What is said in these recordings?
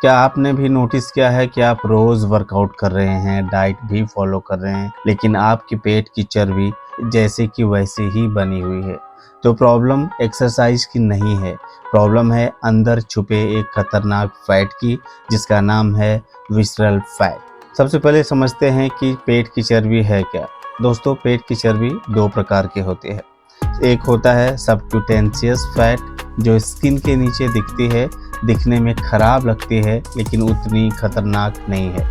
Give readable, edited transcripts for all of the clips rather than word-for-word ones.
क्या आपने भी नोटिस किया है कि आप रोज वर्कआउट कर रहे हैं, डाइट भी फॉलो कर रहे हैं, लेकिन आपके पेट की चर्बी जैसे कि वैसे ही बनी हुई है? तो प्रॉब्लम एक्सरसाइज की नहीं है, प्रॉब्लम है अंदर छुपे एक खतरनाक फैट की, जिसका नाम है विसरल फैट। सबसे पहले समझते हैं कि पेट की चर्बी है क्या। दोस्तों, पेट की चर्बी दो प्रकार की होती है। एक होता है सबक्यूटेनियस फैट, जो स्किन के नीचे दिखती है, दिखने में खराब लगती है लेकिन उतनी खतरनाक नहीं है।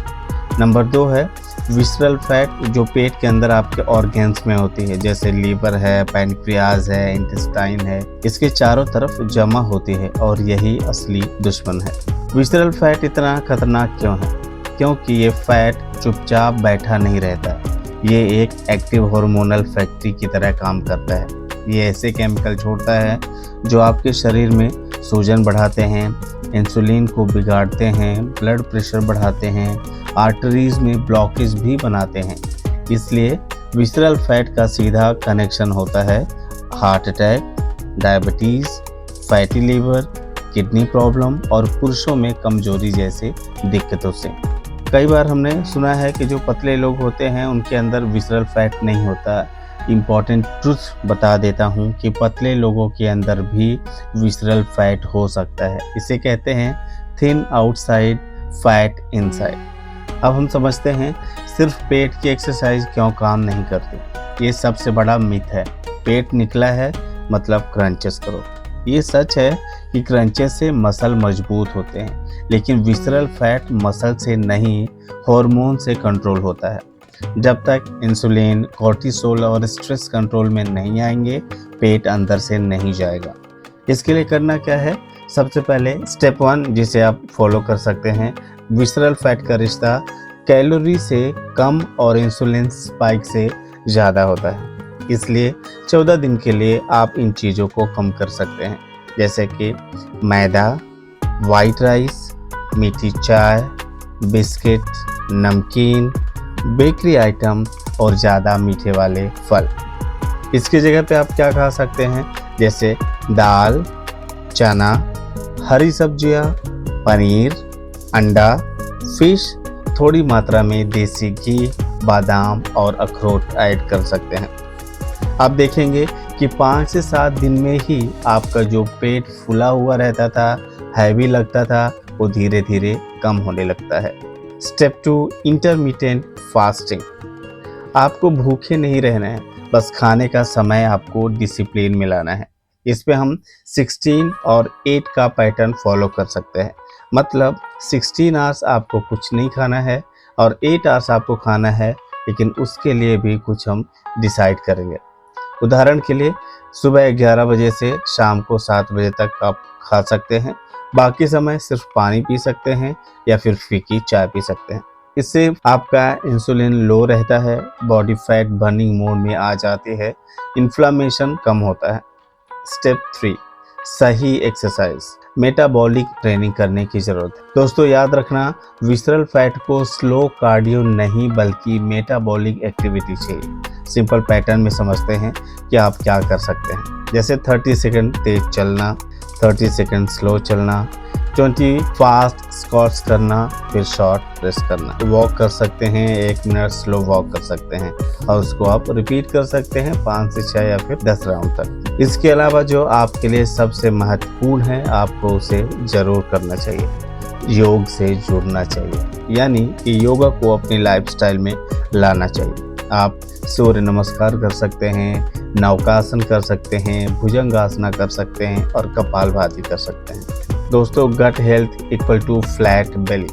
नंबर 2 है विसरल फैट, जो पेट के अंदर आपके ऑर्गन्स में होती है, जैसे लीवर है, पैनक्रियाज है, इंटेस्टाइन है, इसके चारों तरफ जमा होती है और यही असली दुश्मन है। विसरल फैट इतना खतरनाक क्यों है? क्योंकि ये फैट चुपचाप बैठा नहीं रहता, ये एक एक्टिव हार्मोनल फैक्ट्री की तरह काम करता है। ये ऐसे केमिकल छोड़ता है जो आपके शरीर में सूजन बढ़ाते हैं, इंसुलिन को बिगाड़ते हैं, ब्लड प्रेशर बढ़ाते हैं, आर्टरीज में ब्लॉकेज भी बनाते हैं। इसलिए विसरल फैट का सीधा कनेक्शन होता है heart attack, diabetes, fatty liver, kidney problem और पुरुषों में कमजोरी जैसे दिक्कतों से। कई बार हमने सुना है कि जो पतले लोग होते हैं उनके अंदर विसरल फैट नहीं होता। इम्पॉर्टेंट ट्रुथ बता देता हूँ कि पतले लोगों के अंदर भी विसरल फैट हो सकता है। इसे कहते हैं थिन आउटसाइड फैट इनसाइड। अब हम समझते हैं सिर्फ पेट की एक्सरसाइज क्यों काम नहीं करती। ये सबसे बड़ा मिथ है। पेट निकला है मतलब क्रंचेस करो। ये सच है कि क्रंचेस से मसल मजबूत होते हैं, लेकिन विसरल फैट मसल से नहीं, हार्मोन से कंट्रोल होता है। जब तक इंसुलिन, कॉर्टिसोल और स्ट्रेस कंट्रोल में नहीं आएंगे, पेट अंदर से नहीं जाएगा। इसके लिए करना क्या है? सबसे पहले स्टेप 1, जिसे आप फॉलो कर सकते हैं, विसरल फैट का रिश्ता कैलोरी से कम और इंसुलिन स्पाइक से ज़्यादा होता है। इसलिए 14 दिन के लिए आप इन चीज़ों को कम कर सकते हैं, जैसे कि मैदा, वाइट राइस, मीठी चाय, बिस्किट, नमकीन, बेकरी आइटम और ज़्यादा मीठे वाले फल। इसकी जगह पे आप क्या खा सकते हैं? जैसे दाल, चना, हरी सब्जियां, पनीर, अंडा, फिश, थोड़ी मात्रा में देसी घी, बादाम और अखरोट ऐड कर सकते हैं। आप देखेंगे कि 5 से 7 दिन में ही आपका जो पेट फूला हुआ रहता था, हैवी लगता था, वो धीरे धीरे कम होने लगता है। Step 2, intermittent fasting. आपको भूखे नहीं रहना है, बस खाने का समय आपको डिसिप्लिन में लाना है। इस पे हम 16 और 8 का पैटर्न फॉलो कर सकते हैं। मतलब 16 आवर्स आपको कुछ नहीं खाना है और 8 आवर्स आपको खाना है, लेकिन उसके लिए भी कुछ हम डिसाइड करेंगे। उदाहरण के लिए सुबह 11 बजे से शाम को 7 बजे तक आप खा सकते हैं। बाकी समय सिर्फ पानी पी सकते हैं या फिर फीकी चाय पी सकते हैं। इससे आपका इंसुलिन लो रहता है, बॉडी फैट बर्निंग मोड में आ जाती है, इन्फ्लामेशन कम होता है। स्टेप 3, सही एक्सरसाइज, मेटाबॉलिक ट्रेनिंग करने की ज़रूरत है। दोस्तों, याद रखना, विसरल फैट को स्लो कार्डियो नहीं बल्कि मेटाबॉलिक एक्टिविटी चाहिए। सिंपल पैटर्न में समझते हैं कि आप क्या कर सकते हैं। जैसे 30 सेकंड तेज चलना, 30 सेकंड स्लो चलना, 20 फास्ट स्क्वाट्स करना, फिर शॉर्ट रेस्ट करना। वॉक कर सकते हैं, 1 मिनट स्लो वॉक कर सकते हैं और उसको आप रिपीट कर सकते हैं 5 से 6 या फिर 10 राउंड तक। इसके अलावा जो आपके लिए सबसे महत्वपूर्ण है, आपको उसे ज़रूर करना चाहिए, योग से जुड़ना चाहिए, यानी कि योगा को अपनी लाइफस्टाइल में लाना चाहिए। आप सूर्य नमस्कार कर सकते हैं, नौकासन कर सकते हैं, भुजंगासना कर सकते हैं और कपालभाति कर सकते हैं। दोस्तों, gut health equal to flat belly.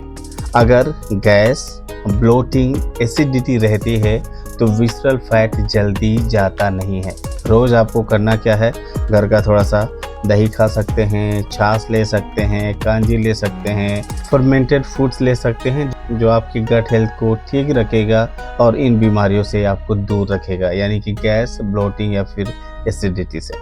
अगर गैस, ब्लोटिंग, एसिडिटी रहती है तो विसरल फैट जल्दी जाता नहीं है। रोज़ आपको करना क्या है? घर का थोड़ा सा दही खा सकते हैं, छाछ ले सकते हैं, कांजी ले सकते हैं, फर्मेंटेड फूड्स ले सकते हैं, जो आपकी गट हेल्थ को ठीक रखेगा और इन बीमारियों से आपको दूर रखेगा, यानी कि गैस, ब्लोटिंग या फिर एसिडिटी से।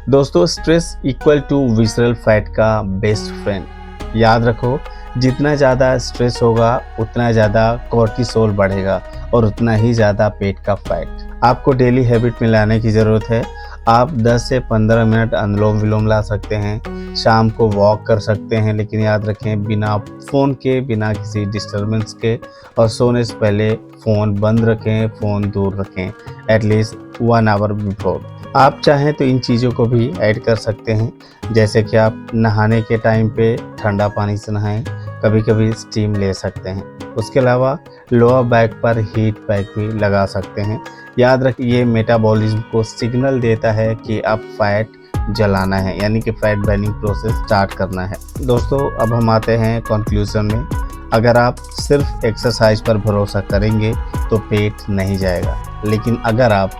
दोस्तों, stress equal to visceral fat का बेस्ट फ्रेंड। याद रखो, जितना ज़्यादा स्ट्रेस होगा उतना ज़्यादा कॉर्टिसोल बढ़ेगा और उतना ही ज़्यादा पेट का फैट। आपको डेली हैबिट में लाने की ज़रूरत है। आप 10 से 15 मिनट अनुलोम विलोम ला सकते हैं। शाम को वॉक कर सकते हैं, लेकिन याद रखें बिना फ़ोन के, बिना किसी डिस्टरबेंस के, और सोने से पहले फ़ोन बंद रखें, फ़ोन दूर रखें एटलीस्ट 1 आवर बिफोर। आप चाहें तो इन चीज़ों को भी ऐड कर सकते हैं, जैसे कि आप नहाने के टाइम पे ठंडा पानी से नहाएं, कभी कभी स्टीम ले सकते हैं। उसके अलावा लोअर बैक पर हीट पैक भी लगा सकते हैं। याद रखिए ये मेटाबॉलिज्म को सिग्नल देता है कि अब फैट जलाना है, यानी कि फैट बर्निंग प्रोसेस स्टार्ट करना है। दोस्तों अब हम आते हैं कंक्लूजन में। अगर आप सिर्फ एक्सरसाइज पर भरोसा करेंगे तो पेट नहीं जाएगा, लेकिन अगर आप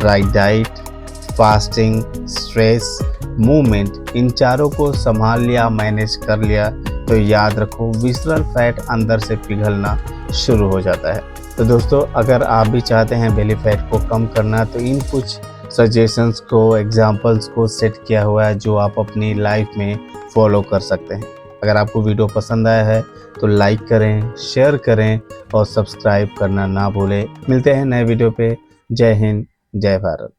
right diet, fasting, stress, movement, इन चारों को संभाल लिया, मैनेज कर लिया, तो याद रखो विसरल फैट अंदर से पिघलना शुरू हो जाता है। तो दोस्तों अगर आप भी चाहते हैं बेली फैट को कम करना, तो इन कुछ सजेशंस को, एग्जांपल्स को सेट किया हुआ है जो आप अपनी लाइफ में फॉलो कर सकते हैं। अगर आपको वीडियो पसंद आया है तो लाइक करें, शेयर करें और सब्सक्राइब करना ना भूलें। मिलते हैं नए वीडियो पे। जय हिंद, जय भारत।